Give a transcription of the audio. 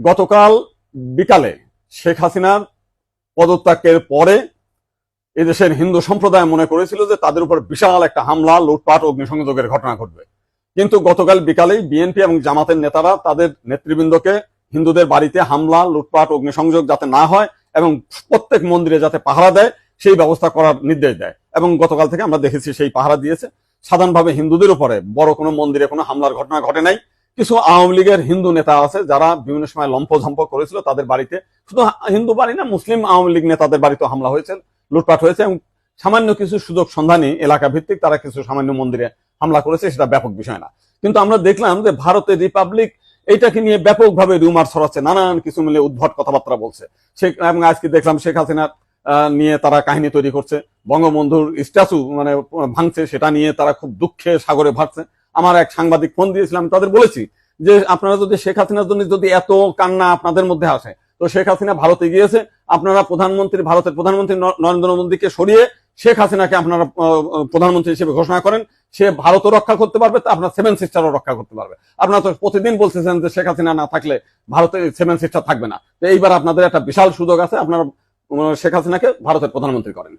গতকাল বিকালে শেখ হাসিনার পদত্যাগের পরে এদেশের হিন্দু সম্প্রদায় মনে করেছিল যে তাদের উপর বিশাল একটা হামলা, লুটপাট, অগ্নিসংযোগের ঘটনা ঘটবে। কিন্তু গতকাল বিকালেই বিএনপি এবং জামাতের নেতারা তাদের নেতৃবৃন্দকে হিন্দুদের বাড়িতে হামলা, লুটপাট, অগ্নিসংযোগ যাতে না হয় এবং প্রত্যেক মন্দিরে যাতে পাহারা দেয় সেই ব্যবস্থা করার নির্দেশ দেয়। এবং গতকাল থেকে আমরা দেখেছি সেই পাহারা দিয়েছে। সাধারণভাবে হিন্দুদের উপরে বড় কোনো মন্দিরে কোনো হামলার ঘটনা ঘটে নাই। কিছু আওয়ামী লীগের হিন্দু নেতা আছে যারা বিভিন্ন সময় লম্পঝম্প করেছিল, তাদের বাড়িতে, শুধু হিন্দু বাড়ি না, মুসলিম আওয়ামী লীগ নেতাদের বাড়িতে হামলা হয়েছে, লুটপাট হয়েছে এবং সামান্য কিছু সুযোগ সন্ধানী এলাকা ভিত্তিক তারা কিছু সামান্য মন্দিরে হামলা করেছে, সেটা ব্যাপক বিষয় না। কিন্তু আমরা দেখলাম যে ভারতের রিপাবলিক এইটাকে নিয়ে ব্যাপকভাবে রিউমার ছড়াচ্ছে, নানান কিছু মিলে উদ্ভট কথাবার্তা বলছে। এবং আজকে দেখলাম শেখ হাসিনার নিয়ে তারা কাহিনী তৈরি করছে, বঙ্গবন্ধুর স্ট্যাচু মানে ভাঙছে, সেটা নিয়ে তারা খুব দুঃখে সাগরে ভাসছে। আমার এক সাংবাদিক ফোন দিয়েছিলাম, তাদের বলেছি যে আপনারা যদি শেখ হাসিনার জন্য যদি এত কান্না আপনাদের মধ্যে আসে, তো শেখ হাসিনা ভারতে গিয়েছে, আপনারা ভারতের প্রধানমন্ত্রী নরেন্দ্র মোদীকে সরিয়ে শেখ হাসিনাকে আপনারা প্রধানমন্ত্রী হিসেবে ঘোষণা করেন, সে ভারতও রক্ষা করতে পারবে, আপনার সেভেন সিস্টারও রক্ষা করতে পারবে। আপনারা তো প্রতিদিন বলতেছেন যে শেখ হাসিনা না থাকলে ভারতের সেভেন সিস্টার থাকবে না। তো এইবার আপনাদের একটা বিশাল সুযোগ আছে, আপনারা শেখ হাসিনাকে ভারতের প্রধানমন্ত্রী করেন।